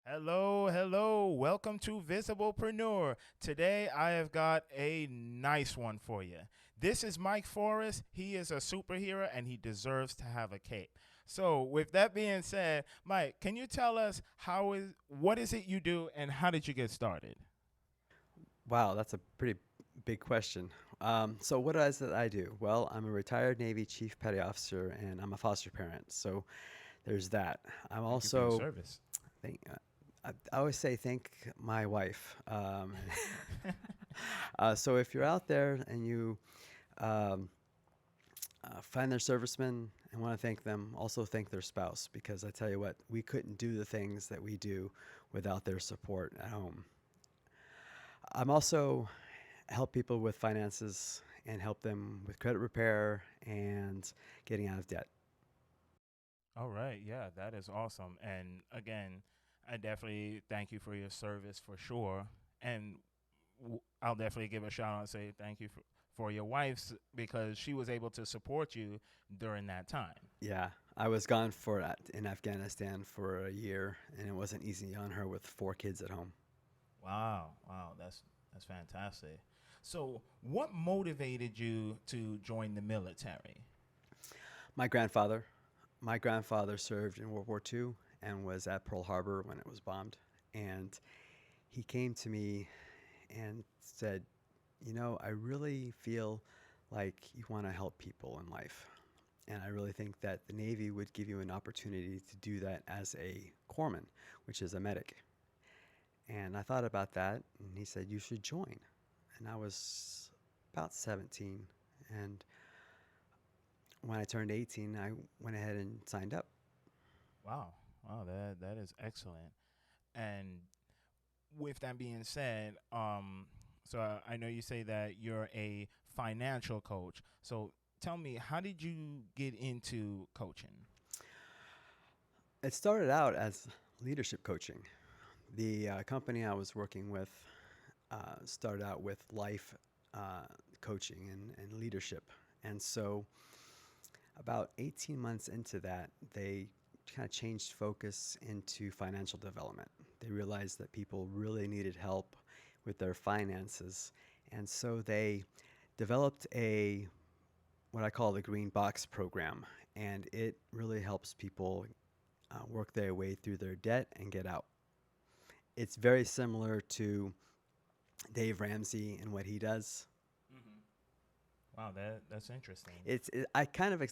Hello, hello. Welcome to Visiblepreneur. Today I have got a nice one for you. This is Mike Forrest. He is a superhero and he deserves to have a cape. So, with that being said, Mike, can you tell us what is it you do and how did you get started? Wow, that's a pretty big question. So, what is it I do? Well, I'm a retired Navy Chief Petty Officer and I'm a foster parent. So, there's that. I'm Thank you for your also, service. thank, I always say thank my wife. So, if you're out there and you um, find their servicemen and want to thank them, also thank their spouse because I tell you what, we couldn't do the things that we do without their support at home. I'm also help people with finances and help them with credit repair and getting out of debt. All right, yeah, that is awesome. And again, I definitely thank you for your service for sure. And I'll definitely give a shout out and say thank you for your wife's because she was able to support you during that time. Yeah, I was gone for in Afghanistan for a year, and it wasn't easy on her with 4 kids at home. Wow, wow, that's fantastic. So, what motivated you to join the military? My grandfather, my grandfather served in World War II and was at Pearl Harbor when it was bombed, and he came to me and said, I really feel like you want to help people in life. And I really think that the Navy would give you an opportunity to do that as a corpsman, which is a medic. And I thought about that, and he said, You should join. And I was about 17. And when I turned 18, I went ahead and signed up. Wow, wow, that is excellent. And with that being said, so I know you say that you're a financial coach. So tell me, how did you get into coaching? It started out as leadership coaching. The company I was working with started out with life coaching and leadership. And so about 18 months into that, they kind of changed focus into financial development. They realized that people really needed help with their finances. And so they developed a what I call the green box program. And it really helps people work their way through their debt and get out. It's very similar to Dave Ramsey and what he does. Mm-hmm. Wow, that's interesting. I kind of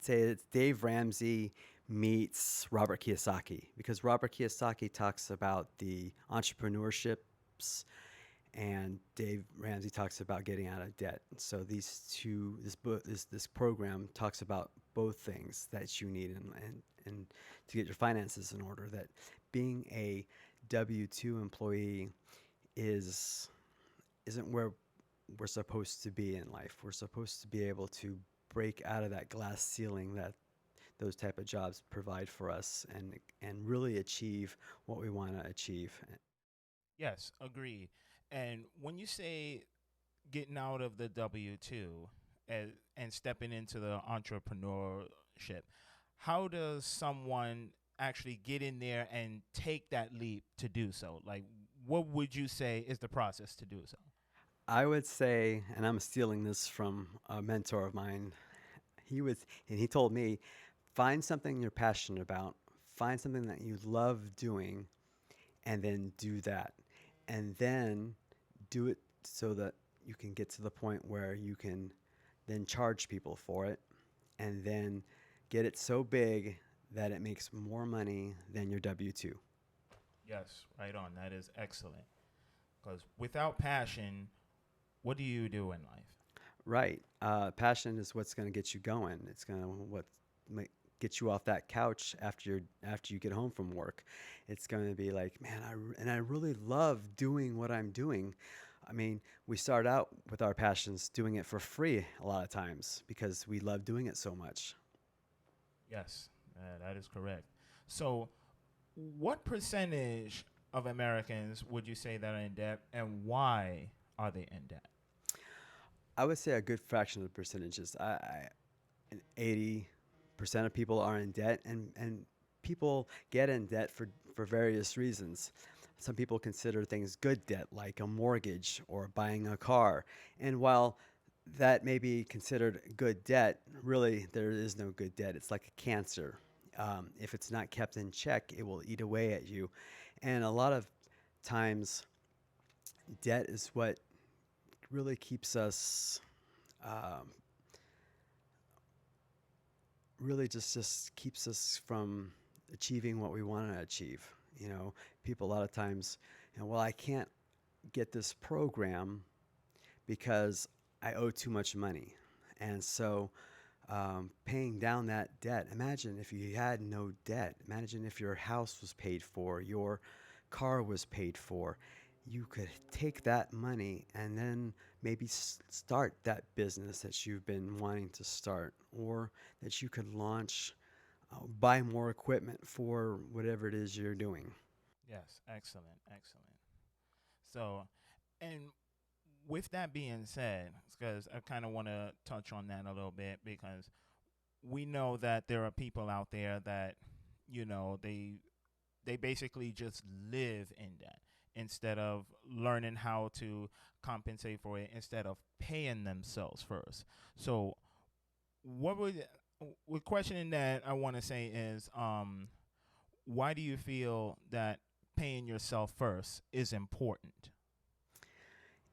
say it's Dave Ramsey meets Robert Kiyosaki because Robert Kiyosaki talks about the entrepreneurships and Dave Ramsey talks about getting out of debt. So this program talks about both things that you need and to get your finances in order. That being a W-2 employee is isn't where we're supposed to be in life. We're supposed to be able to break out of that glass ceiling that those type of jobs provide for us and really achieve what we want to achieve. Yes, agreed. And when you say getting out of the W two and stepping into the entrepreneurship, how does someone actually get in there and take that leap to do so? Like, what would you say is the process to do so? I would say, and I'm stealing this from a mentor of mine. And he told me, find something you're passionate about, find something that you love doing, and then do that. And then do it so that you can get to the point where you can then charge people for it and then get it so big that it makes more money than your W 2. Yes, right on. That is excellent. Because without passion, what do you do in life? Right. Passion is what's going to get you going. It's going to get you off that couch after you get home from work. It's going to be like, man, I really love doing what I'm doing. I mean, we start out with our passions doing it for free a lot of times because we love doing it so much. Yes, that is correct. So, what percentage of Americans would you say that are in debt, and why are they in debt? I would say a good fraction of the percentages. 80% of people are in debt, and people get in debt for various reasons. Some people consider things good debt, like a mortgage or buying a car. And while that may be considered good debt, really there is no good debt. It's like a cancer. If it's not kept in check, it will eat away at you. And a lot of times, debt is what really keeps us, um, really just keeps us from achieving what we want to achieve. You know, people a lot of times, well, I can't get this program because I owe too much money. And so paying down that debt, imagine if you had no debt. Imagine if your house was paid for, your car was paid for. You could take that money and then maybe start that business that you've been wanting to start, or that you could launch, buy more equipment for whatever it is you're doing. Yes, excellent, excellent. So, and with that being said, because I kind of want to touch on that a little bit, because we know that there are people out there that, they basically just live in debt instead of learning how to compensate for it, instead of paying themselves first. So, what would the question that I want to say is, why do you feel that paying yourself first is important?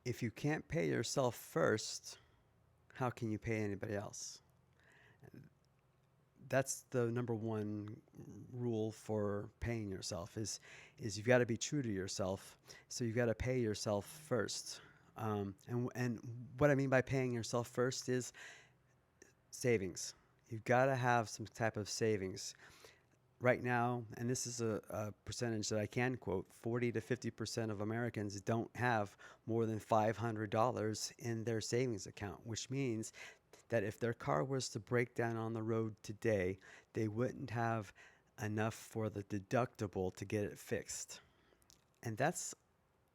If you can't pay yourself first, how can you pay anybody else? That's the number one rule for paying yourself is you've got to be true to yourself. So you've got to pay yourself first. And what I mean by paying yourself first is savings. You've got to have some type of savings right now, and this is a percentage that I can quote. 40 to 50% of Americans don't have more than $500 in their savings account, which means that if their car was to break down on the road today, they wouldn't have enough for the deductible to get it fixed. And that's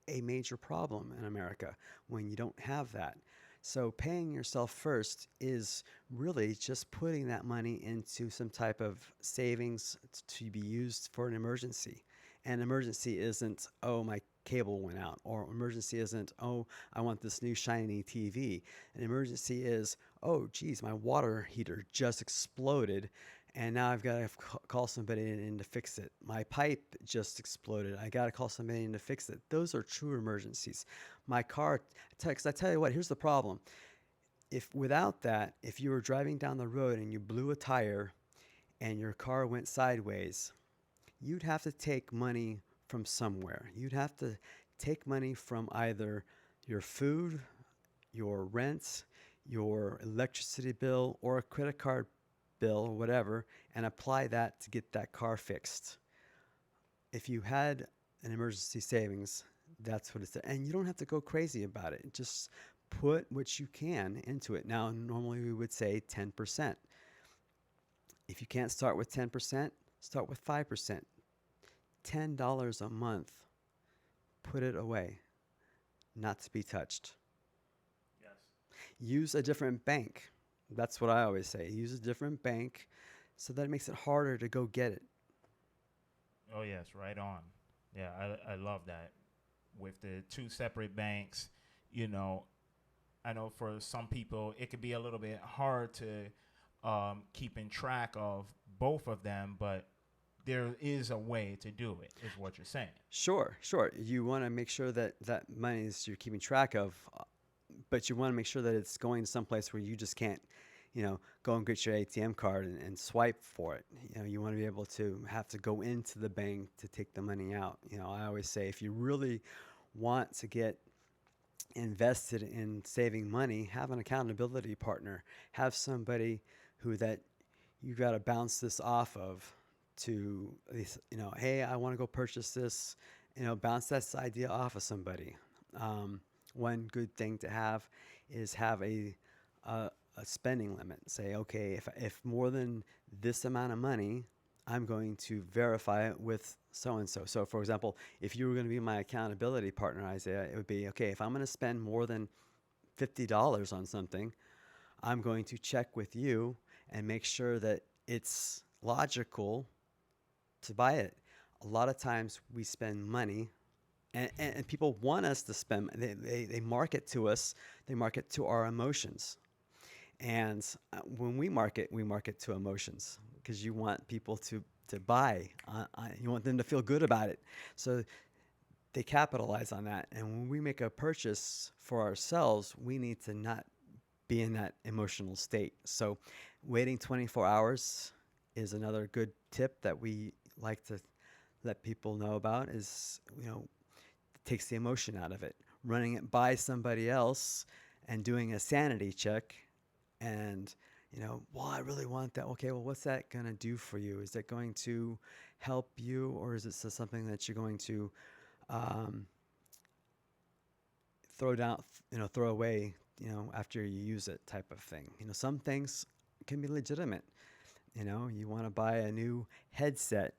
a major problem in America when you don't have that. So paying yourself first is really just putting that money into some type of savings to be used for an emergency. And emergency isn't, oh, my cable went out, or emergency isn't, oh, I want this new shiny TV. An emergency is, oh, geez, my water heater just exploded, and now I've got to call somebody in to fix it. My pipe just exploded. I got to call somebody in to fix it. Those are true emergencies. My car, because I tell you what, here's the problem. If without that, if you were driving down the road and you blew a tire and your car went sideways, you'd have to take money from somewhere. You'd have to take money from either your food, your rent, your electricity bill, or a credit card bill, or whatever, and apply that to get that car fixed. If you had an emergency savings, that's what it's. And you don't have to go crazy about it. Just put what you can into it. Now, normally we would say 10%. If you can't start with 10%, start with 5%. $10 a month, put it away, not to be touched. Yes. Use a different bank. That's what I always say. Use a different bank so that it makes it harder to go get it. Oh yes, right on. Yeah, I love that. With the two separate banks, you know, I know for some people it could be a little bit hard to keep in track of both of them, but there is a way to do it, is what you're saying. Sure, sure. You want to make sure that that money is you're keeping track of, but you want to make sure that it's going someplace where you just can't, go and get your ATM card and swipe for it. You want to be able to have to go into the bank to take the money out. I always say if you really want to get invested in saving money, have an accountability partner. Have somebody who that you got to bounce this off of to, hey, I want to go purchase this. Bounce that idea off of somebody. One good thing to have a, a spending limit. Say, okay, if more than this amount of money, I'm going to verify it with so and so. So, for example, if you were going to be my accountability partner, Isaiah, it would be okay, if I'm going to spend more than $50 on something, I'm going to check with you and make sure that it's logical to buy it. A lot of times we spend money, and people want us to spend. They market to us. They market to our emotions. And when we market to emotions because you want people to buy. You want them to feel good about it. So they capitalize on that. And when we make a purchase for ourselves, we need to not be in that emotional state. So waiting 24 hours is another good tip that we like to let people know about is, it takes the emotion out of it. Running it by somebody else and doing a sanity check and well, I really want that. Okay, well, what's that going to do for you? Is that going to help you, or is it something that you're going to um, throw down, throw away, after you use it, type of thing? Some things can be legitimate. You want to buy a new headset.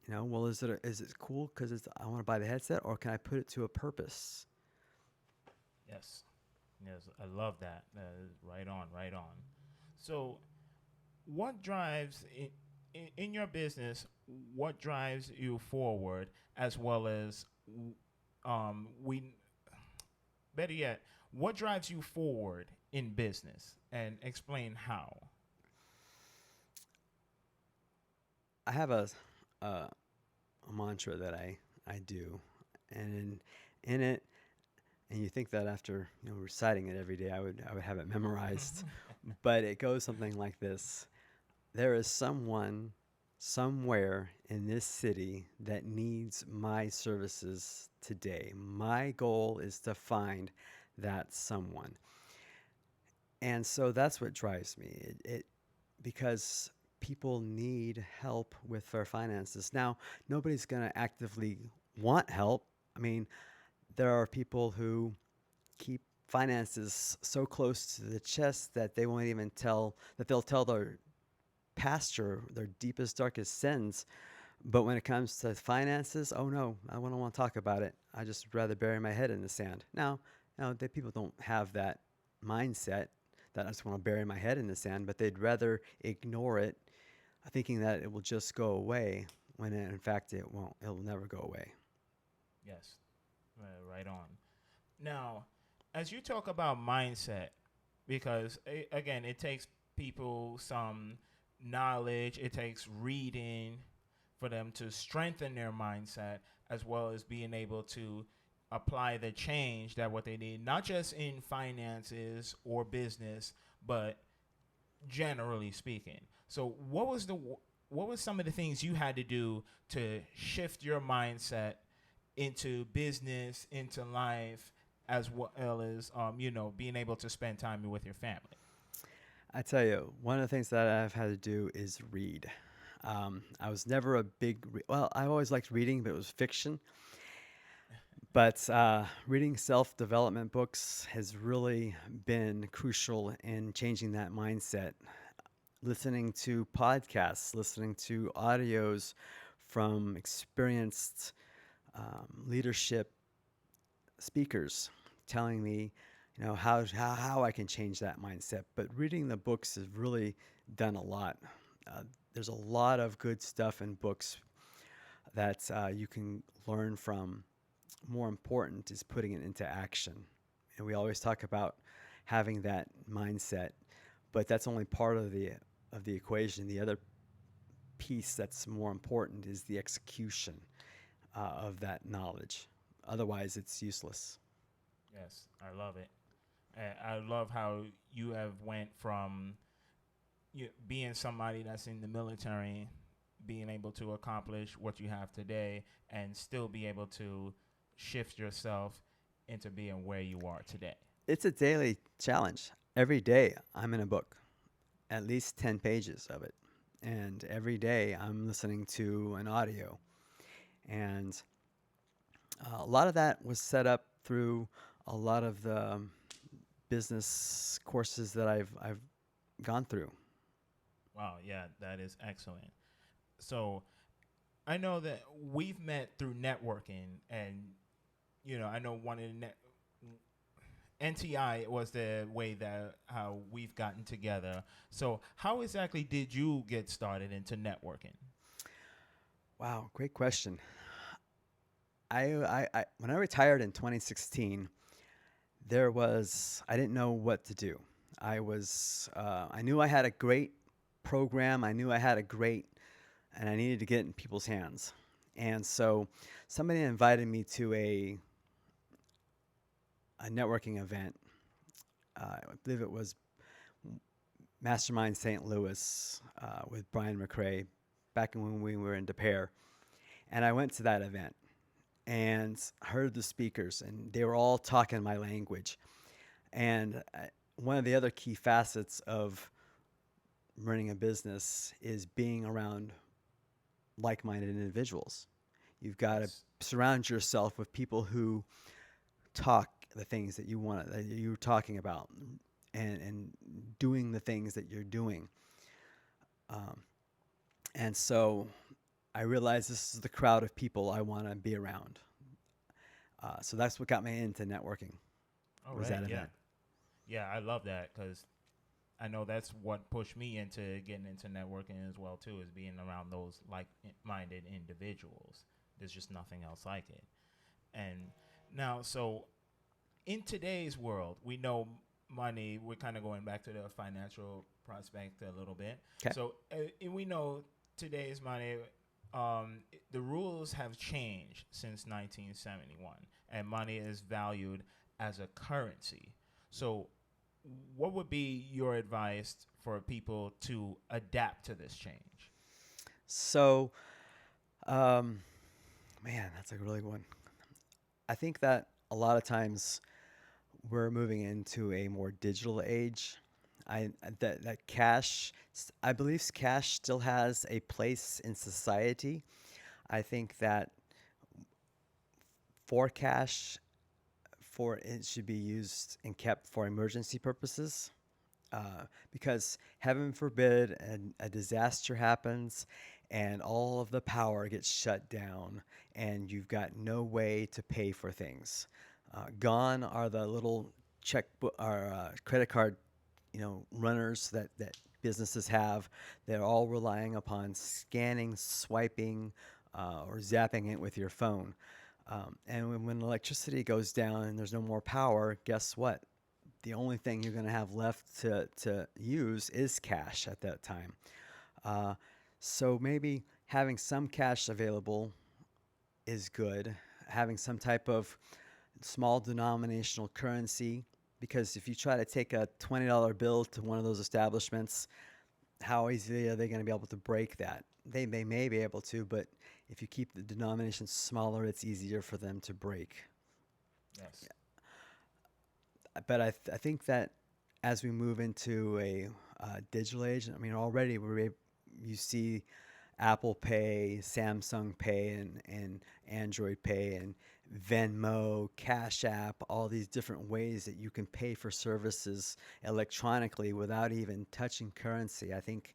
Well, is it cool because I want to buy the headset, or can I put it to a purpose? Yes. Yes, I love that. Right on, right on. So, what drives in your business? What drives you forward, as well as we better yet, what drives you forward in business, and explain how. I have a mantra that I do, and in it, and you think that after reciting it every day, I would have it memorized, but it goes something like this: There is someone somewhere in this city that needs my services today. My goal is to find that someone. And so that's what drives me. It because people need help with their finances. Now, nobody's going to actively want help. I mean, there are people who keep finances so close to the chest that they won't even tell that they'll tell their pastor their deepest darkest sins, but when it comes to finances, oh no, I don't want to talk about it. I just rather bury my head in the sand. Now, the people don't have that mindset that I just want to bury my head in the sand, but they'd rather ignore it, thinking that it will just go away when in fact it won't. It'll never go away. Yes, right on. Now, as you talk about mindset, because again, it takes people some knowledge, it takes reading for them to strengthen their mindset, as well as being able to apply the change that what they need, not just in finances or business, but generally speaking. So, what was some of the things you had to do to shift your mindset into business, into life, as well as being able to spend time with your family? I tell you, one of the things that I've had to do is read. I was never a well, I always liked reading, but it was fiction. But reading self development books has really been crucial in changing that mindset. Listening to podcasts, listening to audios from experienced leadership speakers telling me, how I can change that mindset. But reading the books has really done a lot. There's a lot of good stuff in books that you can learn from. More important is putting it into action. And we always talk about having that mindset, but that's only part of the equation. The other piece that's more important is the execution of that knowledge. Otherwise, it's useless. Yes, I love it. I love how you have went from being somebody that's in the military, being able to accomplish what you have today, and still be able to shift yourself into being where you are today. It's a daily challenge. Every day, I'm in a book, at least 10 pages of it. And every day, I'm listening to an audio. And a lot of that was set up through a lot of the business courses that I've gone through. Wow, yeah, that is excellent. So I know that we've met through networking, and I know one of the NTI was the way that how we've gotten together. So how exactly did you get started into networking? Wow, great question. I when I retired in 2016, I didn't know what to do. I knew I had a great program. I knew I had a great, and I needed to get it in people's hands. And so somebody invited me to a networking event. I believe it was Mastermind St. Louis with Brian McRae back when we were in De Pere. And I went to that event and heard the speakers, and they were all talking my language. And one of the other key facets of running a business is being around like minded individuals. You've got to Yes. surround yourself with people who talk the things that that you're talking about, and doing the things that you're doing. Um, and so I realized this is the crowd of people I want to be around. So that's what got me into networking, All was right. that Yeah. event. Yeah, I love that because I know that's what pushed me into getting into networking as well too, is being around those like-minded individuals. There's just nothing else like it. And now, so in today's world, we know money. We're kind of going back to the financial prospect a little bit. Okay. So and we know today's money. The rules have changed since 1971, and money is valued as a currency. So, what would be your advice for people to adapt to this change? So, um, man, that's a really good one. I think that a lot of times we're moving into a more digital age. That cash, I believe cash still has a place in society. I think that for cash, for it should be used and kept for emergency purposes. Because heaven forbid a disaster happens and all of the power gets shut down and you've got no way to pay for things. Gone are the little checkbook or credit card, runners that businesses have. They're all relying upon scanning, swiping, or zapping it with your phone. And when electricity goes down and there's no more power, guess what? The only thing you're going to have left to use is cash at that time. Uh, so maybe having some cash available is good. Having some type of small denominational currency, because if you try to take a $20 bill to one of those establishments, how easily are they going to be able to break that? They may be able to, but if you keep the denomination smaller, it's easier for them to break. Yes. But I think that as we move into a digital age, I mean, already you see Apple Pay, Samsung Pay, and Android Pay, and Venmo, Cash App, all these different ways that you can pay for services electronically without even touching currency. I think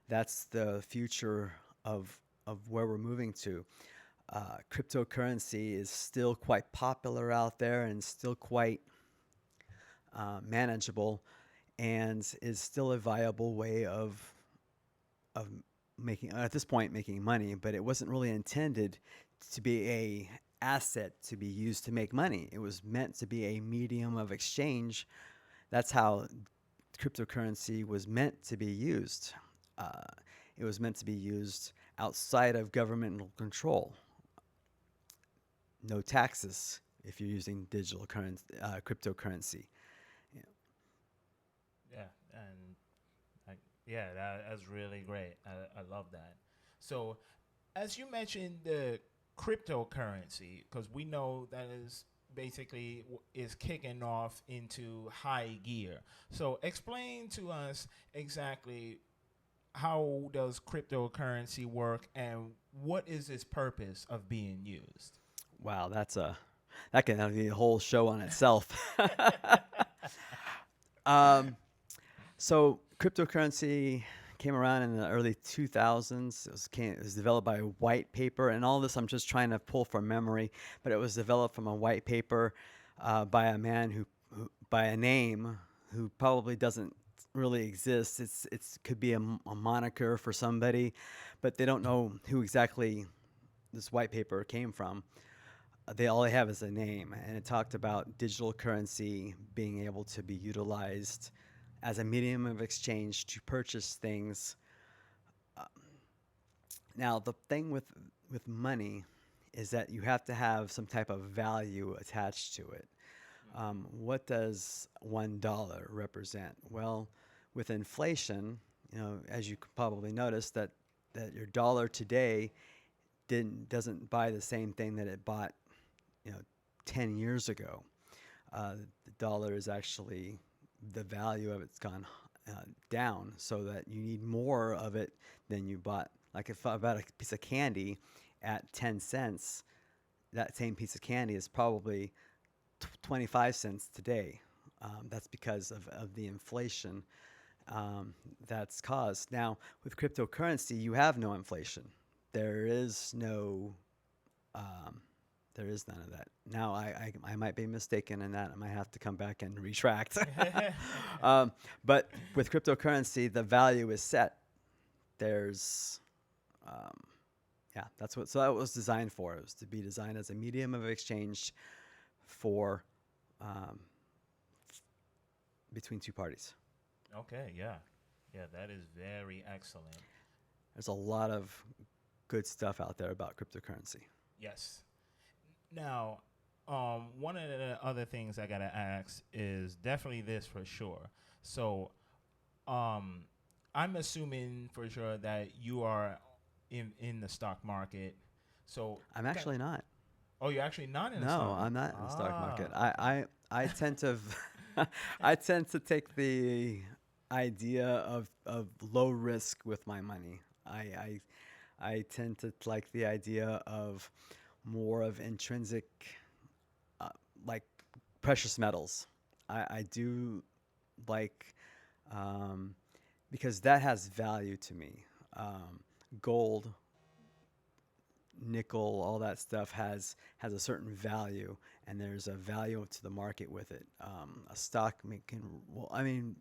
that's the future of where we're moving to. Cryptocurrency is still quite popular out there and still quite manageable, and is still a viable way of making, at this point, making money. But it wasn't really intended to be a asset to be used to make money. It was meant to be a medium of exchange. That's how cryptocurrency was meant to be used. Uh, it was meant to be used outside of governmental control. No taxes if you're using digital currency, cryptocurrency. Yeah. Yeah, and I, yeah, that's really great. I love that. So, as you mentioned, the cryptocurrency, because we know that is basically is kicking off into high gear. So, explain to us exactly how does cryptocurrency work and what is its purpose of being used? Wow, that can be a whole show on itself. um, so cryptocurrency came around in the early 2000s. It was developed by a white paper, and all this I'm just trying to pull from memory, but it was developed from a white paper by a man who by a name who probably doesn't really exist. It's could be a moniker for somebody, but they don't know who exactly this white paper came from, they all they have is a name, and it talked about digital currency being able to be utilized as a medium of exchange to purchase things. Uh, Now, the thing with money is that you have to have some type of value attached to it. What does $1 represent? Well, with inflation, as you could probably notice that your dollar today didn't doesn't buy the same thing that it bought, you know, 10 years ago. The dollar is actually the value of it's gone down, so that you need more of it than you bought. Like if I bought a piece of candy at 10 cents, that same piece of candy is probably 25 cents today. That's because of the inflation that's caused. Now, with cryptocurrency, you have no inflation. There is no, um, there is none of that. Now, I might be mistaken in that. I might have to come back and retract. um, but with cryptocurrency, the value is set. There's, um, yeah, that's what. So that was designed for. It was to be designed as a medium of exchange for um, between two parties. Okay, yeah. Yeah, that is very excellent. There's a lot of good stuff out there about cryptocurrency. Yes. Now, one of the other things I gotta ask is definitely this for sure. So, um, I'm assuming for sure that you are in the stock market. So, I'm ca- actually not. oh, you're actually not in the No, stock I'm market. not in the stock Ah, market. okay. I tend to I tend to take the idea of low risk with my money. I tend to like the idea of more of intrinsic, uh, like precious metals. I do like, um, because that has value to me. Gold, nickel, all that stuff has a certain value, and there's a value to the market with it. A stock can, well, I mean,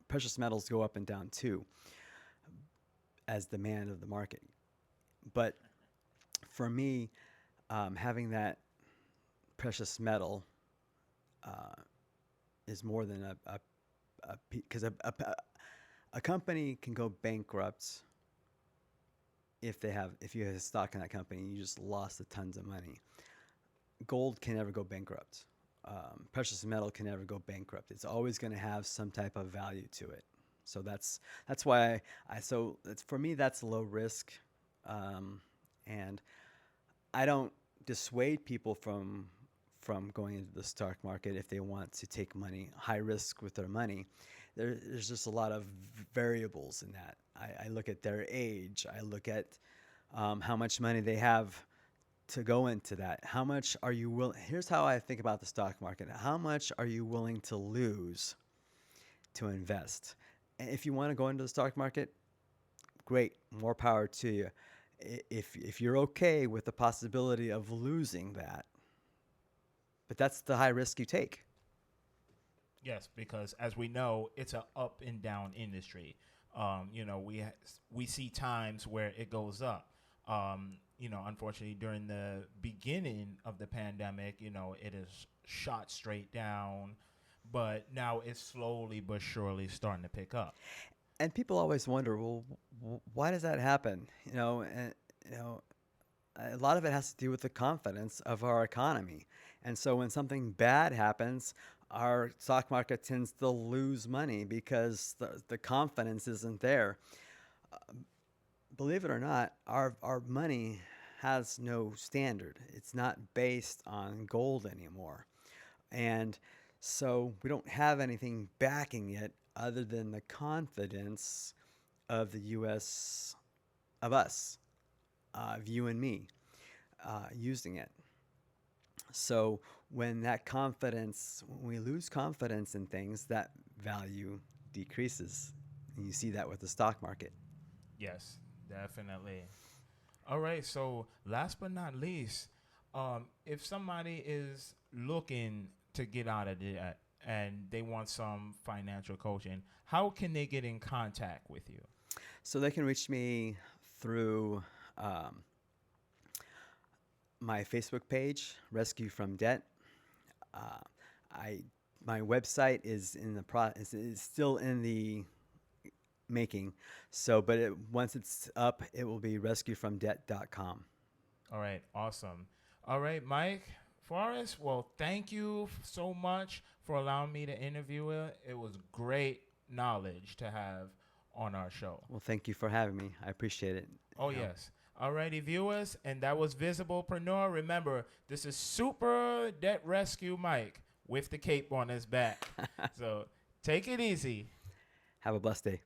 precious metals go up and down too as demand of the market. But for me, having that precious metal uh, is more than a because a company can go bankrupt if you have stock in that company, you just lost a tons of money. Gold can never go bankrupt. Precious metal can never go bankrupt. It's always going to have some type of value to it. So that's why so it's, for me that's low risk, um, and I don't dissuade people from going into the stock market if they want to take money high risk with their money. There's just a lot of variables in that. I look at their age. I look at how much money they have to go into that. How much are you willing? Here's how I think about the stock market. How much are you willing to lose to invest? And if you want to go into the stock market, great, more power to you. If you're okay with the possibility of losing that, but that's the high risk you take. Yes, because as we know, it's a up and down industry. We see times where it goes up. Unfortunately, during the beginning of the pandemic, it is shot straight down, but now it's slowly but surely starting to pick up. And people always wonder, well, why does that happen? You know, a lot of it has to do with the confidence of our economy. And so when something bad happens, our stock market tends to lose money because the confidence isn't there. Believe it or not, our money has no standard. It's not based on gold anymore. And so we don't have anything backing it other than the confidence of the U.S., of us, of you and me, using it. So when we lose confidence in things, that value decreases. And you see that with the stock market. Yes, definitely. All right. So last but not least, if somebody is looking to get out of debt and they want some financial coaching, how can they get in contact with you? So they can reach me through um, my Facebook page, Rescue from Debt. Uh, I my website is in the is still in the making. So, but once it's up, it will be rescuefromdebt.com. All right, awesome. All right, Mike Forrest. Well, thank you so much for allowing me to interview it. It was great knowledge to have on our show. Well, thank you for having me. I appreciate it. Oh, You know, yes. Alrighty, viewers, and that was Visiblepreneur. Remember, this is Super Debt Rescue Mike with the cape on his back. So take it easy. have a blessed day.